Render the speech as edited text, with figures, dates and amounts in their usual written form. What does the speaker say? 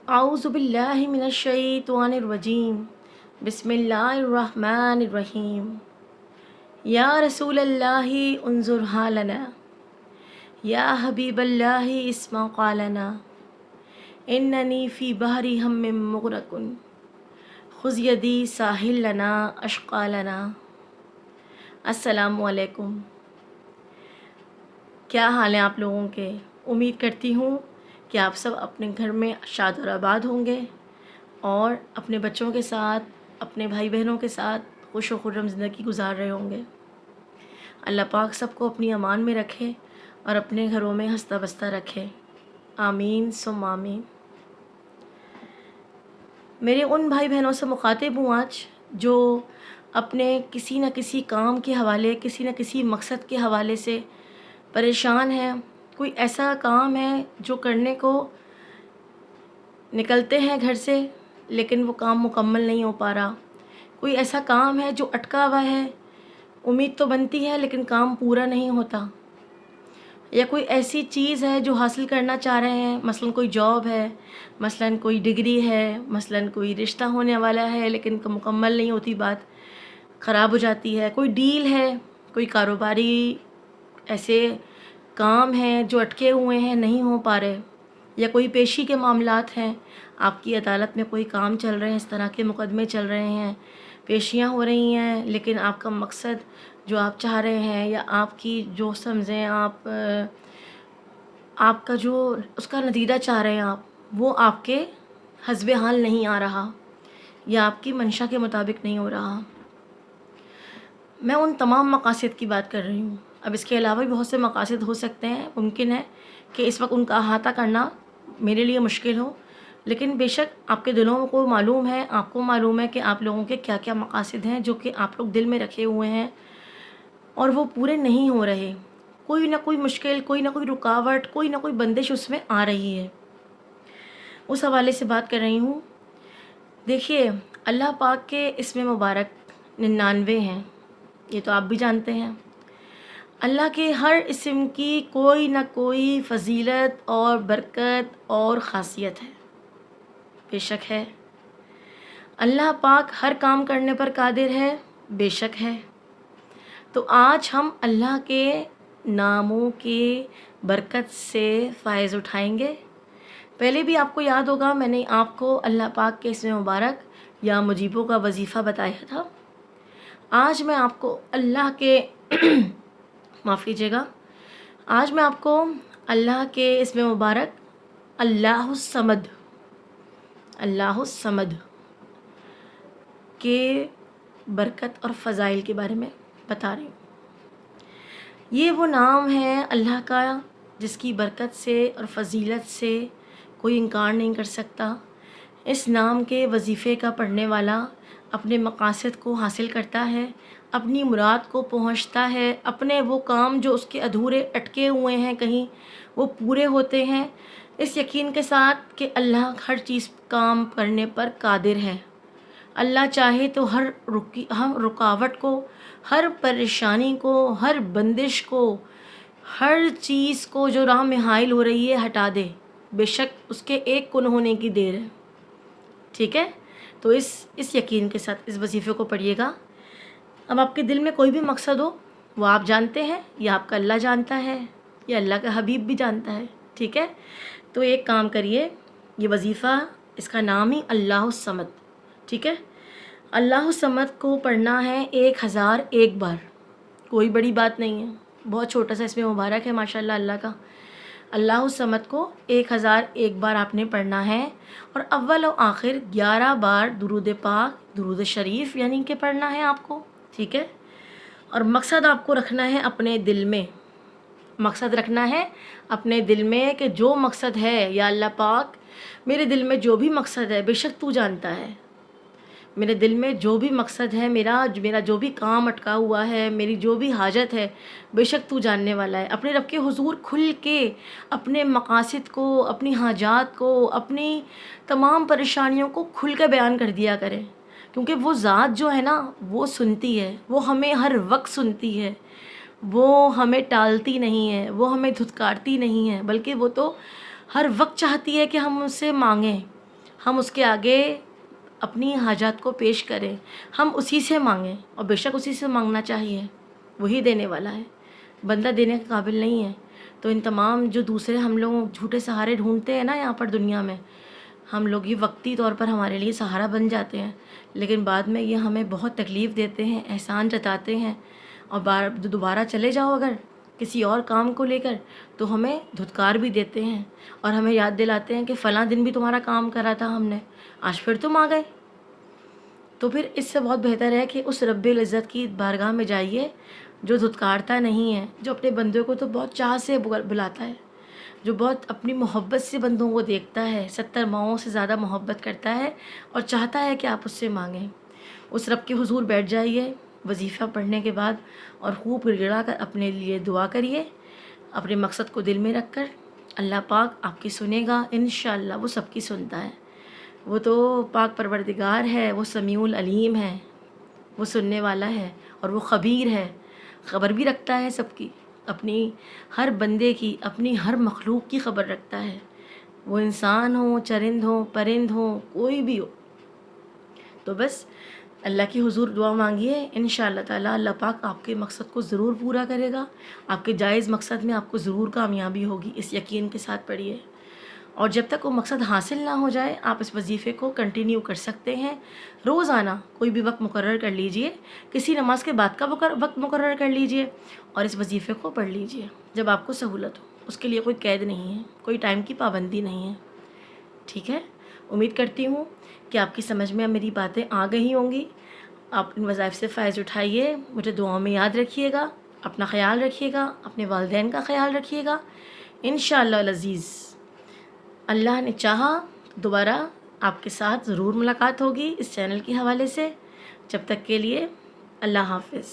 اعوذ باللہ من الشیطان الرجیم بسم اللہ الرحمن الرحیم یا رسول اللہ انظر حالنا یا حبیب اللہ اسمع قالنا اننی فی بحر ہم مغرق خذ یدی ساحل لنا اشقا لنا۔ السلام علیکم، کیا حال ہیں آپ لوگوں کے؟ امید کرتی ہوں کہ آپ سب اپنے گھر میں شاد اور آباد ہوں گے اور اپنے بچوں کے ساتھ، اپنے بھائی بہنوں کے ساتھ خوش و خرم زندگی گزار رہے ہوں گے۔ اللہ پاک سب کو اپنی امان میں رکھے اور اپنے گھروں میں ہنستا بستا رکھے، آمین ثم آمین۔ میرے ان بھائی بہنوں سے مخاطب ہوں آج جو اپنے کسی نہ کسی کام کے حوالے، کسی نہ کسی مقصد کے حوالے سے پریشان ہیں۔ کوئی ایسا کام ہے جو کرنے کو نکلتے ہیں گھر سے لیکن وہ کام مکمل نہیں ہو پا رہا۔ کوئی ایسا کام ہے جو اٹکا ہوا ہے، امید تو بنتی ہے لیکن کام پورا نہیں ہوتا۔ یا کوئی ایسی چیز ہے جو حاصل کرنا چاہ رہے ہیں، مثلاً کوئی جاب ہے، مثلاً کوئی ڈگری ہے، مثلاً کوئی رشتہ ہونے والا ہے لیکن مکمل نہیں ہوتی، بات خراب ہو جاتی ہے۔ کوئی ڈیل ہے، کوئی کاروباری ایسے کام ہیں جو اٹکے ہوئے ہیں، نہیں ہو پا رہے، یا کوئی پیشی کے معاملات ہیں، آپ کی عدالت میں کوئی کام چل رہے ہیں، اس طرح کے مقدمے چل رہے ہیں، پیشیاں ہو رہی ہیں، لیکن آپ کا مقصد جو آپ چاہ رہے ہیں یا آپ کی جو سمجھیں آپ کا جو اس کا نتیجہ چاہ رہے ہیں آپ، وہ آپ کے حسب حال نہیں آ رہا یا آپ کی منشا کے مطابق نہیں ہو رہا۔ میں ان تمام مقاصد کی بات کر رہی ہوں۔ اب اس کے علاوہ بھی بہت سے مقاصد ہو سکتے ہیں، ممکن ہے کہ اس وقت ان کا احاطہ کرنا میرے لیے مشکل ہو، لیکن بے شک آپ کے دلوں کو معلوم ہے، آپ کو معلوم ہے کہ آپ لوگوں کے کیا کیا مقاصد ہیں جو کہ آپ لوگ دل میں رکھے ہوئے ہیں اور وہ پورے نہیں ہو رہے۔ کوئی نہ کوئی مشکل، کوئی نہ کوئی رکاوٹ، کوئی نہ کوئی بندش اس میں آ رہی ہے۔ اس حوالے سے بات کر رہی ہوں۔ دیکھیے، اللہ پاک کے اسم مبارک 99 ہیں، یہ تو آپ بھی جانتے ہیں۔ اللہ کے ہر اسم کی کوئی نہ کوئی فضیلت اور برکت اور خاصیت ہے، بے شک ہے۔ اللہ پاک ہر کام کرنے پر قادر ہے، بے شک ہے۔ تو آج ہم اللہ کے ناموں کی برکت سے فائز اٹھائیں گے۔ پہلے بھی آپ کو یاد ہوگا میں نے آپ کو اللہ پاک کے اسم مبارک یا مجیبوں کا وظیفہ بتایا تھا۔ آج میں آپ کو اللہ کے معاف کیجیے گا، آج میں آپ کو اللہ کے اسم مبارک اللہ الصمد، اللہ الصمد کے برکت اور فضائل کے بارے میں بتا رہی ہوں۔ یہ وہ نام ہے اللہ کا جس کی برکت سے اور فضیلت سے کوئی انکار نہیں کر سکتا۔ اس نام کے وظیفے کا پڑھنے والا اپنے مقاصد کو حاصل کرتا ہے، اپنی مراد کو پہنچتا ہے، اپنے وہ کام جو اس کے ادھورے اٹکے ہوئے ہیں کہیں، وہ پورے ہوتے ہیں، اس یقین کے ساتھ کہ اللہ ہر چیز کام کرنے پر قادر ہے۔ اللہ چاہے تو ہر رکاوٹ کو، ہر پریشانی کو، ہر بندش کو، ہر چیز کو جو راہ میں حائل ہو رہی ہے ہٹا دے، بے شک اس کے ایک کن ہونے کی دیر ہے۔ ٹھیک ہے؟ تو اس یقین کے ساتھ اس وظیفے کو پڑھیے گا۔ اب آپ کے دل میں کوئی بھی مقصد ہو، وہ آپ جانتے ہیں یا آپ کا اللہ جانتا ہے یا اللہ کا حبیب بھی جانتا ہے، ٹھیک ہے؟ تو ایک کام کریے، یہ وظیفہ، اس کا نام ہی اللہ الصمد، ٹھیک ہے؟ اللہ الصمد کو پڑھنا ہے 1001 بار، کوئی بڑی بات نہیں ہے، بہت چھوٹا سا اس میں مبارک ہے ماشاءاللہ اللہ کا۔ اللہ الصمد کو 1001 بار آپ نے پڑھنا ہے، اور اول و آخر 11 بار درود پاک، درود شریف یعنی کہ پڑھنا ہے آپ کو، ٹھیک ہے؟ اور مقصد آپ کو رکھنا ہے اپنے دل میں، مقصد رکھنا ہے اپنے دل میں کہ جو مقصد ہے یا اللہ پاک، میرے دل میں جو بھی مقصد ہے بے شک تو جانتا ہے، میرے دل میں جو بھی مقصد ہے، میرا جو بھی کام اٹکا ہوا ہے، میری جو بھی حاجت ہے، بے شک تو جاننے والا ہے۔ اپنے رب کے حضور کھل کے اپنے مقاصد کو، اپنی حاجات کو، اپنی تمام پریشانیوں کو کھل کے بیان کر دیا کریں، کیونکہ وہ ذات جو ہے نا، وہ سنتی ہے، وہ ہمیں ہر وقت سنتی ہے، وہ ہمیں ٹالتی نہیں ہے، وہ ہمیں دھتکارتی نہیں ہے، بلکہ وہ تو ہر وقت چاہتی ہے کہ ہم اس سے مانگیں، ہم اس کے آگے اپنی حاجات کو پیش کریں، ہم اسی سے مانگیں، اور بے شک اسی سے مانگنا چاہیے، وہی دینے والا ہے، بندہ دینے کے قابل نہیں ہے۔ تو ان تمام جو دوسرے ہم لوگ جھوٹے سہارے ڈھونڈتے ہیں نا یہاں پر دنیا میں، ہم لوگ یہ وقتی طور پر ہمارے لیے سہارا بن جاتے ہیں، لیکن بعد میں یہ ہمیں بہت تکلیف دیتے ہیں، احسان جتاتے ہیں، اور دوبارہ چلے جاؤ اگر کسی اور کام کو لے کر تو ہمیں دھتکار بھی دیتے ہیں، اور ہمیں یاد دلاتے ہیں کہ فلاں دن بھی تمہارا کام کرا تھا ہم نے، آج پھر تم آ گئے۔ تو پھر اس سے بہت بہتر ہے کہ اس رب العزت کی بارگاہ میں جائیے جو دھتکارتا نہیں ہے، جو اپنے بندوں کو تو بہت چاہ سے بلاتا ہے، جو بہت اپنی محبت سے بندوں کو دیکھتا ہے، 70 ماؤں سے زیادہ محبت کرتا ہے اور چاہتا ہے کہ آپ اس سے مانگیں۔ اس رب کے حضور بیٹھ جائیے وظیفہ پڑھنے کے بعد، اور خوب گڑ گڑا کر اپنے لیے دعا کریے، اپنے مقصد کو دل میں رکھ کر۔ اللہ پاک آپ کی سنے گا انشاءاللہ، وہ سب کی سنتا ہے، وہ تو پاک پروردگار ہے، وہ سمیع العلیم ہے، وہ سننے والا ہے، اور وہ خبیر ہے، خبر بھی رکھتا ہے سب کی، اپنی ہر بندے کی، اپنی ہر مخلوق کی خبر رکھتا ہے، وہ انسان ہو، چرند ہو، پرند ہو، کوئی بھی ہو۔ تو بس اللہ کی حضور دعا مانگیے، انشاءاللہ تعالیٰ اللہ پاک آپ کے مقصد کو ضرور پورا کرے گا، آپ کے جائز مقصد میں آپ کو ضرور کامیابی ہوگی، اس یقین کے ساتھ پڑھیے۔ اور جب تک وہ مقصد حاصل نہ ہو جائے آپ اس وظیفے کو کنٹینیو کر سکتے ہیں، روزانہ کوئی بھی وقت مقرر کر لیجئے، کسی نماز کے بعد کا وقت مقرر کر لیجئے، اور اس وظیفے کو پڑھ لیجئے جب آپ کو سہولت ہو، اس کے لیے کوئی قید نہیں ہے، کوئی ٹائم کی پابندی نہیں ہے، ٹھیک ہے؟ امید کرتی ہوں کہ آپ کی سمجھ میں میری باتیں آ گئی ہوں گی، آپ ان وظائف سے فائز اٹھائیے، مجھے دعاؤں میں یاد رکھیے گا، اپنا خیال رکھیے گا، اپنے والدین کا خیال رکھیے گا، انشاءاللہ العزیز اللہ نے چاہا دوبارہ آپ کے ساتھ ضرور ملاقات ہوگی اس چینل کے حوالے سے۔ جب تک کے لیے اللہ حافظ۔